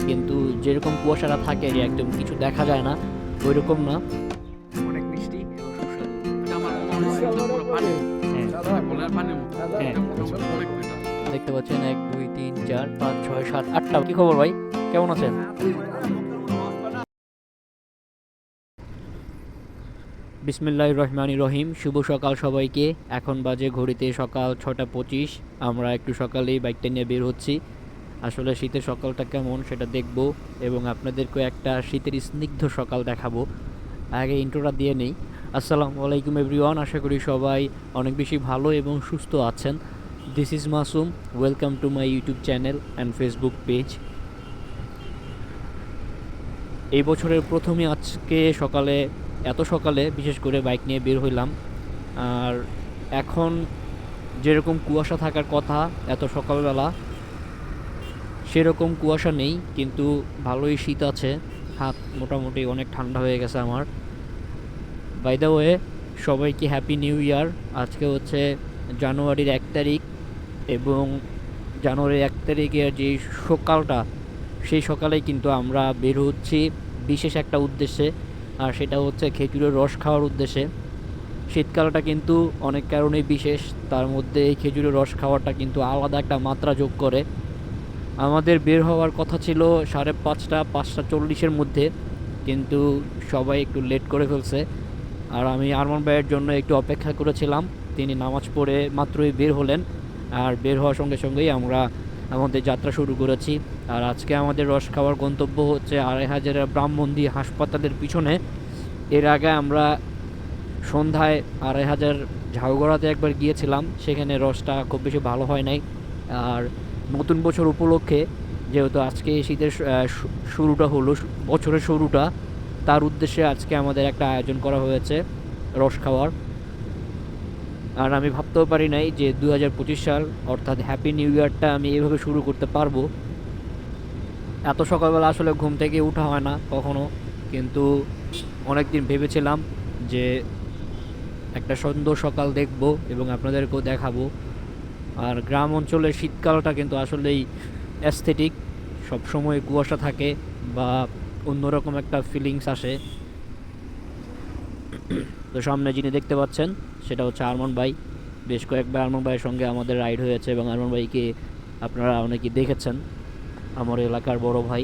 কিন্তু যেরকম কুয়াশাটা থাকে যে একদম কিছু দেখা যায় না, ওই রকম না। অনেক মিষ্টি এবং সুস্বাদু। এটা আমার মনে হয় একদম পুরো পানির মতো। হ্যাঁ কলার পানির মতো। হ্যাঁ, একদম অনেক মিঠা। দেখতে পাচ্ছেন ১ ২ ৩ ৪ ৫ ৬ ৭ ৮টা। কি খবর ভাই, কেমন আছেন? বিসমিল্লাহির রহমানির রহিম। শুভ সকাল সবাইকে। এখন বাজে ঘড়িতে সকাল ৬টা ২৫। আমরা একটু সকালেই বাইকটা নিয়ে বের হচ্ছি। আসলে শীতের সকালটা কেমন সেটা দেখব এবং আপনাদেরকেও একটা শীতের স্নিগ্ধ সকাল দেখাবো। আগে ইন্ট্রোটা দিয়ে নেই। আসসালামু আলাইকুম এভরিওয়ান, আশা করি সবাই অনেক বেশি ভালো এবং সুস্থ আছেন। This is Masum. Welcome to my YouTube channel and Facebook page. এই বছরের প্রথমে আজকে সকালে, এত সকালে বিশেষ করে বাইক নিয়ে বের হইলাম। আর এখন যেরকম কুয়াশা থাকার কথা এত সকালবেলা, সেরকম কুয়াশা নেই, কিন্তু ভালোই শীত আছে। হাত মোটামুটি অনেক ঠান্ডা হয়ে গেছে আমার। বাই দ্য ওয়ে, সবাইকে হ্যাপি নিউ ইয়ার। আজকে হচ্ছে জানুয়ারির ১ তারিখ এবং জানুয়ারির ১ তারিখের যে সকালটা, সেই সকালেই কিন্তু আমরা বের হচ্ছি বিশেষ একটা উদ্দেশ্যে। আর সেটা হচ্ছে খেজুরের রস খাওয়ার উদ্দেশ্যে। শীতকালটা কিন্তু অনেক কারণেই বিশেষ, তার মধ্যে এই খেজুরের রস খাওয়াটা কিন্তু আলাদা একটা মাত্রা যোগ করে। আমাদের বের হওয়ার কথা ছিল ৫:৩০-৫:৪০-এর মধ্যে, কিন্তু সবাই একটু লেট করে ফেলছে। আর আমি আরমান ভাইয়ের জন্য একটু অপেক্ষা করেছিলাম। তিনি নামাজ পড়ে মাত্রই বের হলেন, আর বের হওয়ার সঙ্গে সঙ্গেই আমরা আমাদের যাত্রা শুরু করেছি। আর আজকে আমাদের রস খাওয়ার গন্তব্য হচ্ছে ২৫০০ ব্রাহ্মণদি হাসপাতালের পিছনে। এর আগে আমরা সন্ধ্যায় ২৫০০ ঝাউগড়াতে একবার গিয়েছিলাম, সেখানে রসটা খুব বেশি ভালো হয় নাই। আর নতুন বছর উপলক্ষে, যেহেতু আজকে শীতের শুরুটা হলো, বছরের শুরুটা, তার উদ্দেশ্যে আজকে আমাদের একটা আয়োজন করা হয়েছে রস খাওয়ার। আর আমি ভাবতেও পারি নাই যে ২০২৫ সাল অর্থাৎ হ্যাপি নিউ ইয়ারটা আমি এভাবে শুরু করতে পারবো। এত সকালবেলা আসলে ঘুম থেকে ওঠা হয় না কখনো, কিন্তু অনেক দিন ভেবেছিলাম যে একটা সুন্দর সকাল দেখব এবং আপনাদেরকেও দেখাবো। আর গ্রাম অঞ্চলের শীতকালটা কিন্তু আসলেই অ্যাস্থেটিক। সবসময় কুয়াশা থাকে বা অন্যরকম একটা ফিলিংস আসে। তো সামনে যিনি দেখতে পাচ্ছেন সেটা হচ্ছে আরমান ভাই। বেশ কয়েকবার আরমান ভাইয়ের সঙ্গে আমাদের রাইড হয়েছে এবং আরমান ভাইকে আপনারা অনেকেই দেখেছেন, আমার এলাকার বড় ভাই।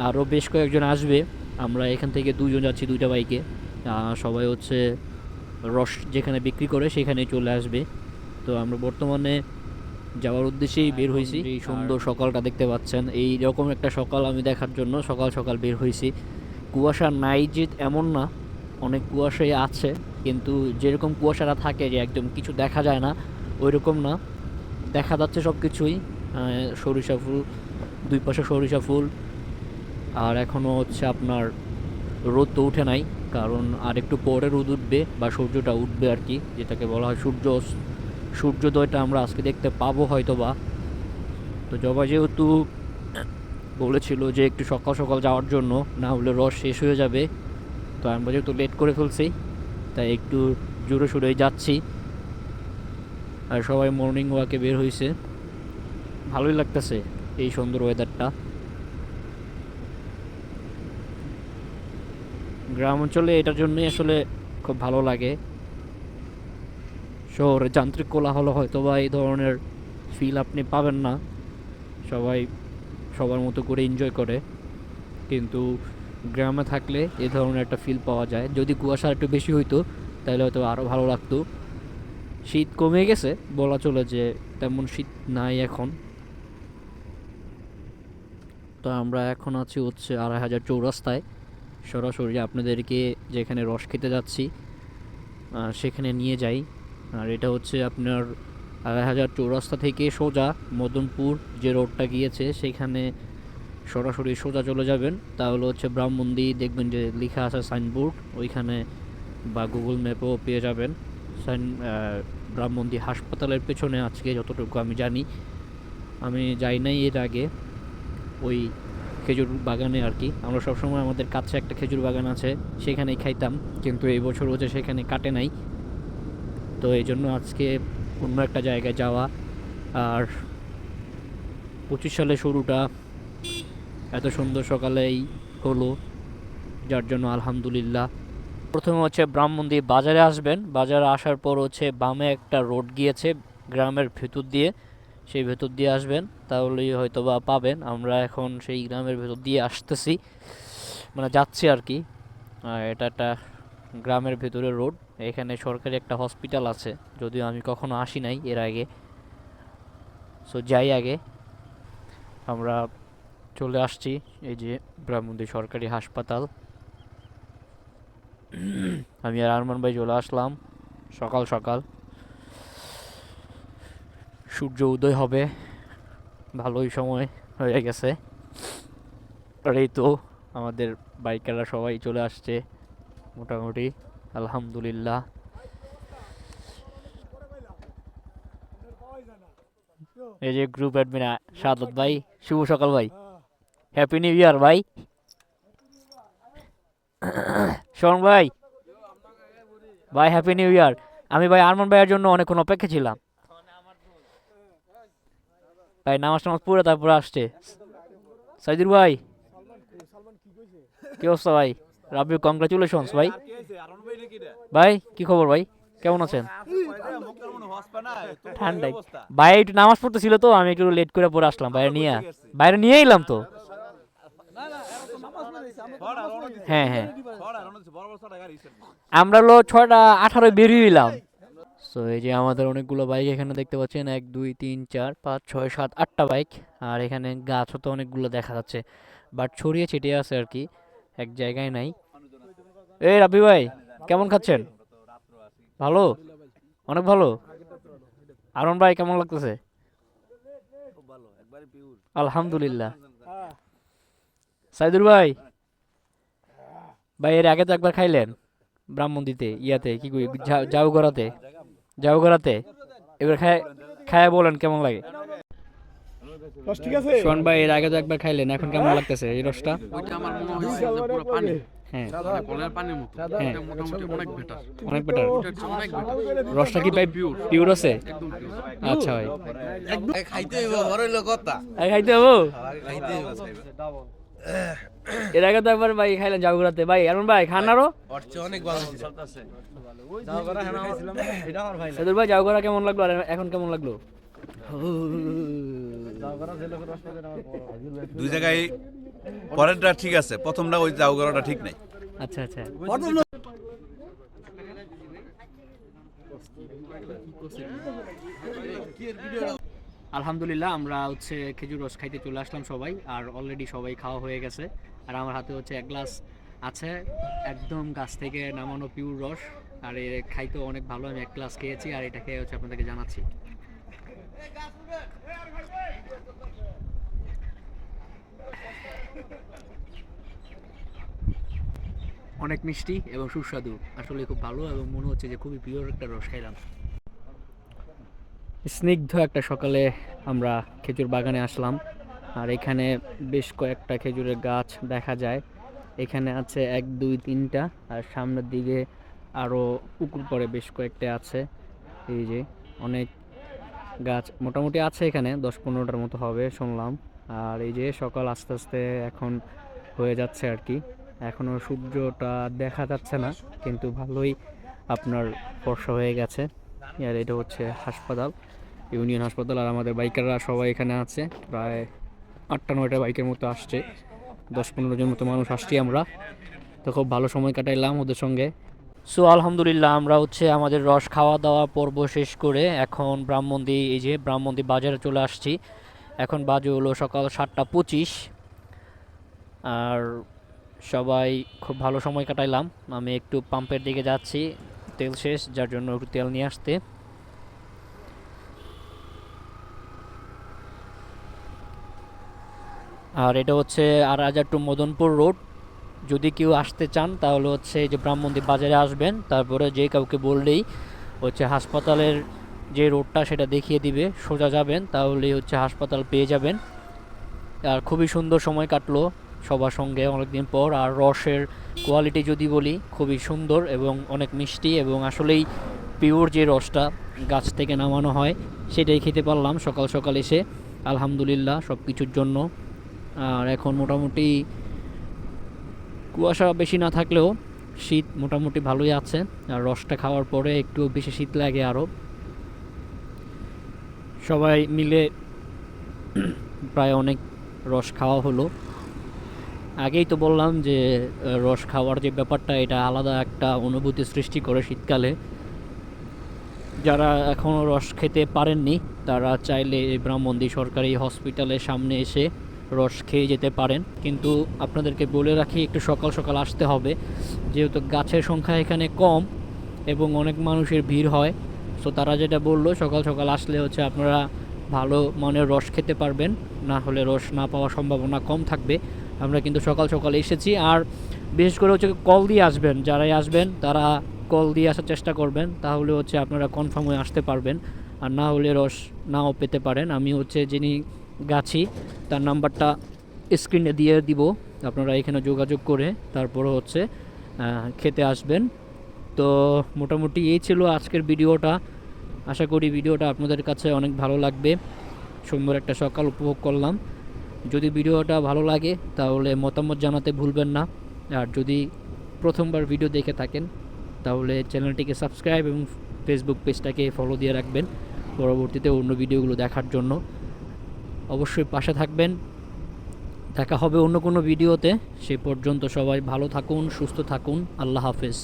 আরও বেশ কয়েকজন আসবে। আমরা এখান থেকে দুজন যাচ্ছি দুইটা বাইকে। সবাই হচ্ছে রস যেখানে বিক্রি করে সেখানেই চলে আসবে। তো আমরা বর্তমানে যাওয়ার উদ্দেশ্যেই বের হয়েছি। এই সুন্দর সকালটা দেখতে পাচ্ছেন, এই রকম একটা সকাল আমি দেখার জন্য সকাল সকাল বের হয়েছি। কুয়াশা নাই যে এমন না, অনেক কুয়াশাই আছে, কিন্তু যেরকম কুয়াশাটা থাকে যে একদম কিছু দেখা যায় না, ওই রকম না। দেখা যাচ্ছে সব কিছুই। সরিষা ফুল, দুই পাশে সরিষা ফুল। আর এখনও হচ্ছে আপনার রোদ তো উঠে নাই, কারণ আর একটু পরে রোদ উঠবে বা সূর্যটা উঠবে আর কি, যেটাকে বলা হয় সূর্যোদয়টা আমরা আজকে দেখতে পাবো হয়তো বা। তো জবা যেহেতু বলেছিল যে একটু সকাল সকাল যাওয়ার জন্য, না হলে রস শেষ হয়ে যাবে, তো আমরা যেহেতু লেট করে ফেলছি তাই একটু জোরে সোরেই যাচ্ছি। আর সবাই মর্নিং ওয়াকে বের হয়েছে, ভালোই লাগতেছে এই সুন্দর ওয়েদারটা। গ্রাম অঞ্চলে এটার জন্যই আসলে খুব ভালো লাগে। শহরে যান্ত্রিক কোলাহল হয়তো বা এই ধরনের ফিল আপনি পাবেন না, সবাই সবার মতো করে এনজয় করে, কিন্তু গ্রামে থাকলে এ ধরনের একটা ফিল পাওয়া যায়। যদি কুয়াশা একটু বেশি হইতো তাহলে হয়তো আরও ভালো লাগতো। শীত কমে গেছে বলা চলে, যে তেমন শীত নাই এখন। তো আমরা এখন আছি হচ্ছে ২৫০০ চৌরাস্তায়, সরাসরি আপনাদেরকে যেখানে রস খেতে যাচ্ছি সেখানে নিয়ে যাই। আর এটা হচ্ছে আপনার ২৫০০ চৌরাস্তা থেকে সোজা মদনপুর যে রোডটা গিয়েছে সেখানে সরাসরি সোজা চলে যাবেন, তাহলে হচ্ছে ব্রাহ্মণদি দেখবেন যে লেখা আছে সাইনবোর্ড ওইখানে, বা গুগল ম্যাপেও পেয়ে যাবেন। ব্রাহ্মণদি হাসপাতালের পেছনে আজকে যতটুকু আমি জানি, আমি যাই নাই এর আগে ওই খেজুর বাগানে আর কি। আমরা সবসময় আমাদের কাছে একটা খেজুর বাগান আছে, সেখানেই খাইতাম, কিন্তু এই বছর হচ্ছে সেখানে কাটে নাই, তো এই জন্য আজকে অন্য একটা জায়গায় যাওয়া। আর ২৫ সালের শুরুটা এত সুন্দর সকালেই হলো, যার জন্য আলহামদুলিল্লাহ। প্রথমে হচ্ছে ব্রাহ্মণদি বাজারে আসবেন, বাজারে আসার পর হচ্ছে বামে একটা রোড গিয়েছে গ্রামের ভেতর দিয়ে, সেই ভেতর দিয়ে আসবেন, তাহলেই হয়তো বা পাবেন। আমরা এখন সেই গ্রামের ভেতর দিয়ে আসতেছি, মানে যাচ্ছি আর কি। এটা একটা গ্রামের ভেতরের রোড, এখানে সরকারি একটা হসপিটাল আছে, যদিও আমি কখনো আসি নাই এর আগে। সো যাই আগে, আমরা চলে আসছি এই যে ব্রাহ্মণদি সরকারি হাসপাতাল। আমি আর আরমান ভাই চলে আসলাম সকাল সকাল, সূর্য উদয় হবে, ভালোই সময় হয়ে গেছে। আর এই তো আমাদের বাইকাররা সবাই চলে আসছে মোটামুটি, আলহামদুলিল্লাহ। এই যে গ্রুপ অ্যাডমিন সাদত ভাই, শুভ সকাল ভাই, হ্যাপি নিউ ইয়ার ভাই। শোন ভাই, ভাই হ্যাপি নিউ ইয়ার। আমি ভাই আরমান ভাইয়ের জন্য অনেকক্ষণ অপেক্ষা ছিলাম ভাই, নামাজ টামাজ পড়ে তারপরে আসছে। সাইদুর ভাই, কি অবস্থা ভাই? রাব্বি কংগ্রাচুলেশনস ভাই। ভাই কি খবর ভাই, কেমন আছেন? ঠান্ডায় ভাই একটু নামাজ পড়তেছিল তো, আমি একটু লেট করে পরে আসলাম, বাইরে নিয়ে এলাম তো। হ্যাঁ হ্যাঁ, আমরা হলো 6:18 বেরিয়ে এলাম। সো এই যে আমাদের অনেকগুলো বাইক এখানে দেখতে পাচ্ছেন, 1 2 3 4 5 6 7 8টা বাইক। আর এখানে গাছও তো অনেকগুলো দেখা যাচ্ছে, বাট ছড়িয়ে ছিটিয়ে আছে আর কি, এক জায়গায় নাই। এই রাব্বি ভাই কেমন খাচ্ছেন? ভালো, অনেক ভালো। আরন ভাই কেমন লাগতেছে? আলহামদুলিল্লাহ। সাইদুর ভাই, ভাই এর আগে তো একবার খাইলেন ব্রাহ্মণদিতে, ইয়াতে কি কই, যাও গড়াতে এবার খায় বলেন কেমন লাগে। ঠিক আছে শোন ভাই, এর আগে তো একবার খাইলেন, এখন কেমন লাগতেছে এই রসটা? ওইটা আমার মনে হয়েছে যে পুরো পানি, হ্যাঁ মানে কলের পানির মতো। হ্যাঁ, এটা মোটামুটি অনেক বেটার, অনেক বেটার। ওটার চেয়ে অনেক বেটার। রসটা কি ভাই পিওর আছে? একদম পিওর। আচ্ছা ভাই, খাইতে হইব বড় হইলো কথা আর খাইতে হবো। খাইতে হইব এর আগে তো একবার ভাই খাইলেন যাওগড়াতে, ভাই এমন ভাই খান আরো। ওর চেয়ে অনেক ভালো ছিল সাইদুর ভাই যাওগড়া কেমন লাগলো, আর এখন কেমন লাগলো? দুই জায়গায় পরেরটা ঠিক আছে, প্রথমটা ওই জাউগড়াটা ঠিক নাই। আচ্ছা আচ্ছা, আলহামদুলিল্লাহ আমরা হচ্ছে খেজুর রস খাইতে চলে আসলাম সবাই, আর অলরেডি সবাই খাওয়া হয়ে গেছে। আর আমার হাতে হচ্ছে 1 গ্লাস আছে, একদম গাছ থেকে নামানো পিওর রস, আর এ খাইতে অনেক ভালো। আমি 1 গ্লাস খেয়েছি, আর এটা খেয়ে হচ্ছে আপনাদেরকে জানাচ্ছি। অনেক মিষ্টি এবং সুস্বাদু, আসলে খুব ভালো, এবং মনে হচ্ছে যে খুবই পিওর একটা রস খাইলাম। স্নিগ্ধ একটা সকালে আমরা খেজুর বাগানে আসলাম, আর এখানে বেশ কয়েকটা খেজুরের গাছ দেখা যায়। এখানে আছে 1 2 3টা, আর সামনের দিকে আরও পুকুর পরে বেশ কয়েকটা আছে। এই যে অনেক গাছ মোটামুটি আছে, এখানে 10-15টার মতো হবে শুনলাম। আর এই যে সকাল আস্তে আস্তে এখন হয়ে যাচ্ছে আর কি, এখনও সূর্যটা দেখা যাচ্ছে না, কিন্তু ভালোই আপনার বর্ষা হয়ে গেছে। আর এটা হচ্ছে হাসপাতাল, ইউনিয়ন হাসপাতাল, আর আমাদের বাইকাররা সবাই এখানে আছে, প্রায় 8টা 9টা বাইকের মতো আসছে, 10-15 জন মতো মানুষ আসছি আমরা। তো খুব ভালো সময় কাটাইলাম ওদের সঙ্গে। সো আলহামদুলিল্লাহ আমরা হচ্ছে আমাদের রস খাওয়া দাওয়া পর্ব শেষ করে এখন এই যে ব্রাহ্মণদি বাজারে চলে আসছি। এখন বাজে হলো সকাল 7টা 25, আর সবাই খুব ভালো সময় কাটাইলাম। আমি একটু পাম্পের দিকে যাচ্ছি, তেল শেষ, যার জন্য একটু তেল নিয়ে আসতে। আর এটা হচ্ছে রাজার টু মদনপুর রোড। যদি কেউ আসতে চান তাহলে হচ্ছে এই যে ব্রাহ্মণদি বাজারে আসবেন, তারপরে যে কাউকে বললেই হচ্ছে হাসপাতালের যে রোডটা সেটা দেখিয়ে দিবে, সোজা যাবেন তাহলেই হচ্ছে হাসপাতাল পেয়ে যাবেন। আর খুবই সুন্দর সময় কাটলো সবার সঙ্গে অনেকদিন পর। আর রসের কোয়ালিটি যদি বলি, খুবই সুন্দর এবং অনেক মিষ্টি, এবং আসলেই পিওর যে রসটা গাছ থেকে নামানো হয় সেটাই খেতে পারলাম সকাল সকাল এসে। আলহামদুলিল্লাহ সব কিছুর জন্য। আর এখন মোটামুটি কুয়াশা বেশি না থাকলেও শীত মোটামুটি ভালোই আছে। আর রসটা খাওয়ার পরে একটু বেশি শীত লাগে আরও। সবাই মিলে প্রায় অনেক রস খাওয়া হলো। আগেই তো বললাম যে রস খাওয়ার যে ব্যাপারটা, এটা আলাদা একটা অনুভূতি সৃষ্টি করে শীতকালে। যারা এখনও রস খেতে পারেননি তারা চাইলে এই ব্রাহ্মণদী সরকারি হসপিটালের সামনে এসে রস খেয়ে যেতে পারেন। কিন্তু আপনাদেরকে বলে রাখি, একটু সকাল সকাল আসতে হবে, যেহেতু গাছের সংখ্যা এখানে কম এবং অনেক মানুষের ভিড় হয়। সো তারা যেটা বললো, সকাল সকাল আসলে হচ্ছে আপনারা ভালো মানের রস খেতে পারবেন, না হলে রস না পাওয়ার সম্ভাবনা কম থাকবে। আমরা কিন্তু সকাল সকাল এসেছি। আর বিশেষ করে হচ্ছে কল দিয়ে আসবেন, যারাই আসবেন তারা কল দিয়ে আসার চেষ্টা করবেন, তাহলে হচ্ছে আপনারা কনফার্ম হয়ে আসতে পারবেন। আর না হলে রস নাও পেতে পারেন। আমি হচ্ছে যিনি গাছি তার নাম্বারটা স্ক্রিনে দিয়ে দিব, আপনারা এখানে যোগাযোগ করে তারপরে হচ্ছে খেতে আসবেন। তো মোটামুটি এই ছিল আজকের ভিডিওটা। আশা করি ভিডিওটা আপনাদের কাছে অনেক ভালো লাগবে। সুন্দর একটা সকাল উপভোগ করলাম। যদি ভিডিওটা ভালো লাগে তাহলে মতামত জানাতে ভুলবেন না। আর যদি প্রথমবার ভিডিও দেখে থাকেন তাহলে চ্যানেলটিকে সাবস্ক্রাইব এবং ফেসবুক পেজটাকে ফলো দিয়ে রাখবেন পরবর্তীতে অন্য ভিডিওগুলো দেখার জন্য। অবশ্যই পাশে থাকবেন। দেখা হবে অন্য কোনো ভিডিওতে। সে পর্যন্ত সবাই ভালো থাকুন, সুস্থ থাকুন। আল্লাহ হাফেজ।